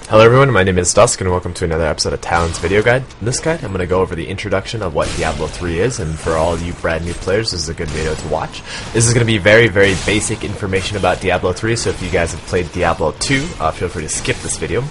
Hello everyone, my name is Dusk and welcome to another episode of Talonz Video Guide. In this guide, I'm going to go over the introduction of what Diablo 3 is, and for all you brand new players, this is a good video to watch. This is going to be very basic information about Diablo 3, so if you guys have played Diablo 2, feel free to skip this video.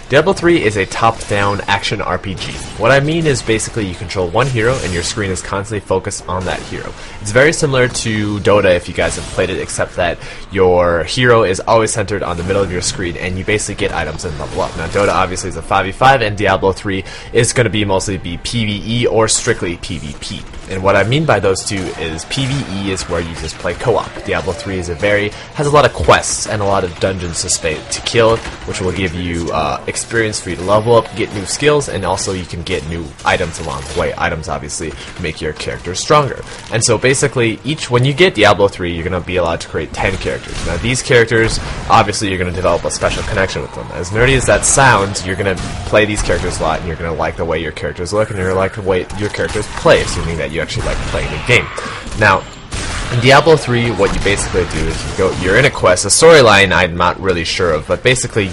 Diablo 3 is a top-down action RPG. What I mean is basically you control one hero and your screen is constantly focused on that hero. It's very similar to Dota if you guys have played it, except that your hero is always centered on the middle of your screen and you basically get items and level up. Now Dota obviously is a 5v5 and Diablo 3 is going to be mostly PvE or strictly PvP. And what I mean by those two is PvE is where you just play co-op. Diablo 3 is has a lot of quests and a lot of dungeons to kill, which will give you experience for you to level up, get new skills, and also you can get new items along the way. Items obviously make your character stronger. And so basically when you get Diablo 3, you're going to be allowed to create 10 characters. Now these characters, obviously you're going to develop a special connection with them. As nerdy as that sounds, you're going to play these characters a lot and you're going to like the way your characters look and you're going to like the way your characters play, assuming that you actually like playing the game. Now, in Diablo 3, what you basically do is you're in a quest, a storyline I'm not really sure of, but basically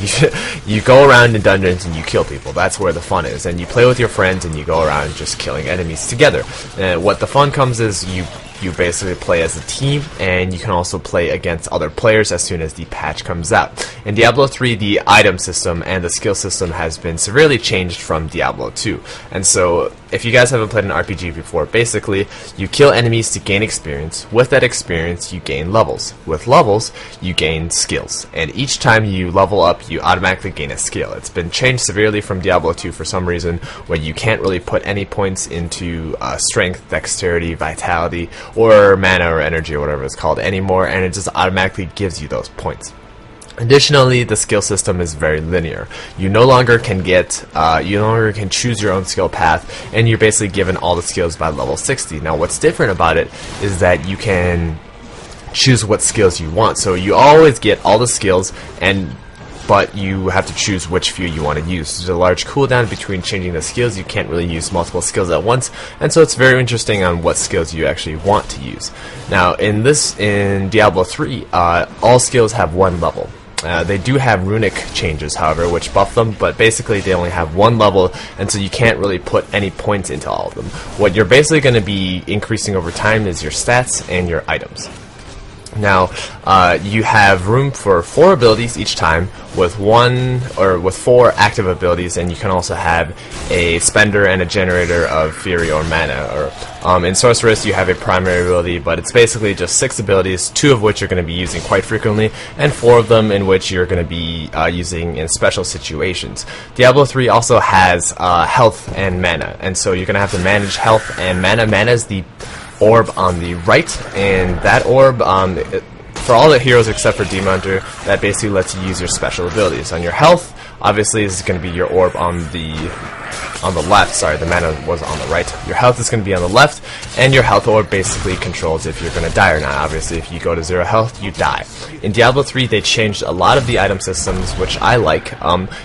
you go around in dungeons and you kill people. That's where the fun is. And you play with your friends and you go around just killing enemies together. And what the fun comes is you basically play as a team, and you can also play against other players as soon as the patch comes out. In Diablo 3, the item system and the skill system has been severely changed from Diablo 2. And so, if you guys haven't played an RPG before, basically, you kill enemies to gain experience. With that experience, you gain levels. With levels, you gain skills. And each time you level up, you automatically gain a skill. It's been changed severely from Diablo 2 for some reason, where you can't really put any points into strength, dexterity, vitality, or mana or energy or whatever it's called anymore, and it just automatically gives you those points. Additionally, the skill system is very linear. You no longer can choose your own skill path, and you're basically given all the skills by level 60. Now, what's different about it is that you can choose what skills you want. So you always get all the skills, but you have to choose which few you want to use. There's a large cooldown between changing the skills. You can't really use multiple skills at once, and so it's very interesting on what skills you actually want to use. Now, in Diablo 3, all skills have one level. They do have runic changes, however, which buff them, but basically they only have one level, and so you can't really put any points into all of them. What you're basically going to be increasing over time is your stats and your items. Now, you have room for 4 abilities each time, with 4 active abilities, and you can also have a spender and a generator of fury or mana. In Sorceress, you have a primary ability, but it's basically just 6 abilities, 2 of which you're going to be using quite frequently, and 4 of them in which you're going to be using in special situations. Diablo 3 also has health and mana, and so you're going to have to manage health and mana. Mana is the orb on the right, and that orb, for all the heroes except for Demon Hunter, that basically lets you use your special abilities. On your health, obviously this is going to be your orb on the left. Sorry, the mana was on the right. Your health is going to be on the left, and your health orb basically controls if you're going to die or not. Obviously, if you go to 0 health, you die. In Diablo 3, they changed a lot of the item systems, which I like.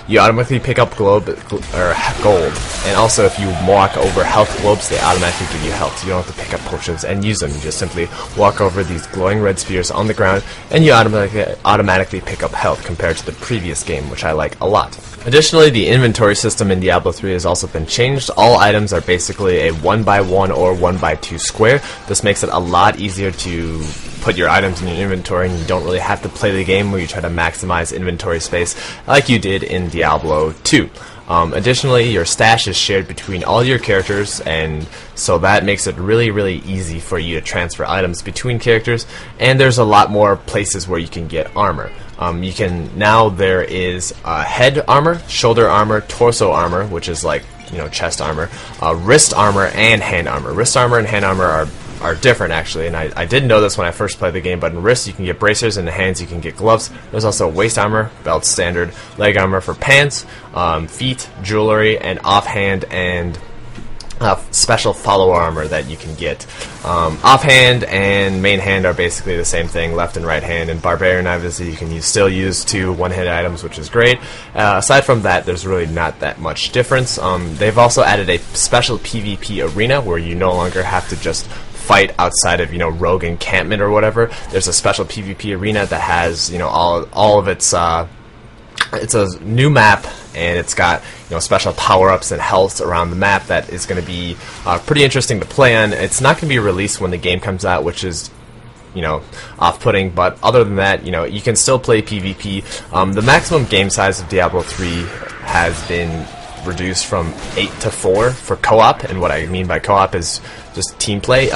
You automatically pick up gold, and also if you walk over health globes, they automatically give you health. You don't have to pick up potions and use them. You just simply walk over these glowing red spheres on the ground, and you automatically pick up health compared to the previous game, which I like a lot. Additionally, the inventory system in Diablo 3 has also been changed. All items are basically a 1x1 or 1x2 square. This makes it a lot easier to put your items in your inventory, and you don't really have to play the game where you try to maximize inventory space like you did in Diablo 2. Additionally, your stash is shared between all your characters, and so that makes it really easy for you to transfer items between characters, and there's a lot more places where you can get armor. There is head armor, shoulder armor, torso armor, which is like, chest armor, wrist armor, and hand armor. Wrist armor and hand armor are different, actually, and I didn't know this when I first played the game, but in wrists you can get bracers, and in hands you can get gloves. There's also waist armor, belt standard, leg armor for pants, feet, jewelry, and offhand and special follow armor that you can get. Offhand and main hand are basically the same thing, left and right hand, and Barbarian obviously you can still use 2 one-hit items, which is great. Aside from that, there's really not that much difference. They've also added a special PvP arena where you no longer have to just fight outside of, rogue encampment or whatever. There's a special PvP arena that has, all of its it's a new map and it's got special power-ups and health around the map that is going to be pretty interesting to play on. It's not going to be released when the game comes out, which is off-putting, but other than that, you can still play PvP. The maximum game size of Diablo 3 has been reduced from 8 to 4 for co-op, and what I mean by co-op is just team play.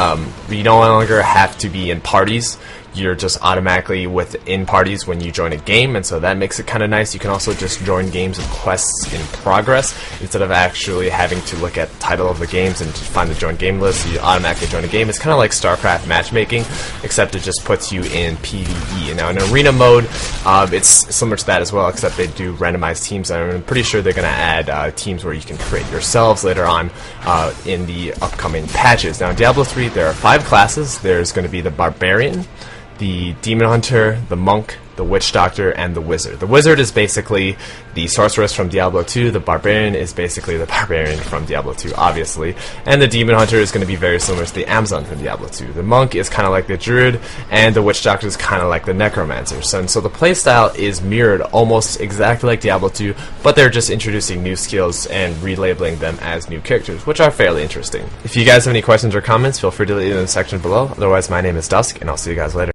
You no longer have to be in parties. You're just automatically within parties when you join a game, and so that makes it kind of nice. You can also just join games and quests in progress instead of actually having to look at the title of the games and just find the join game list. You automatically join a game. It's kind of like StarCraft matchmaking, except it just puts you in PvE. Now in arena mode, it's similar to that as well, except they do randomized teams, and I'm pretty sure they're going to add teams where you can create yourselves later on in the upcoming patches. Now in Diablo 3, there are 5 classes. There's going to be the Barbarian, the Demon Hunter, the Monk, the Witch Doctor, and the Wizard. The Wizard is basically the Sorceress from Diablo 2, the Barbarian is basically the Barbarian from Diablo 2, obviously, and the Demon Hunter is going to be very similar to the Amazon from Diablo 2. The Monk is kind of like the Druid, and the Witch Doctor is kind of like the Necromancer. So the playstyle is mirrored almost exactly like Diablo 2, but they're just introducing new skills and relabeling them as new characters, which are fairly interesting. If you guys have any questions or comments, feel free to leave them in the section below. Otherwise, my name is Dusk, and I'll see you guys later.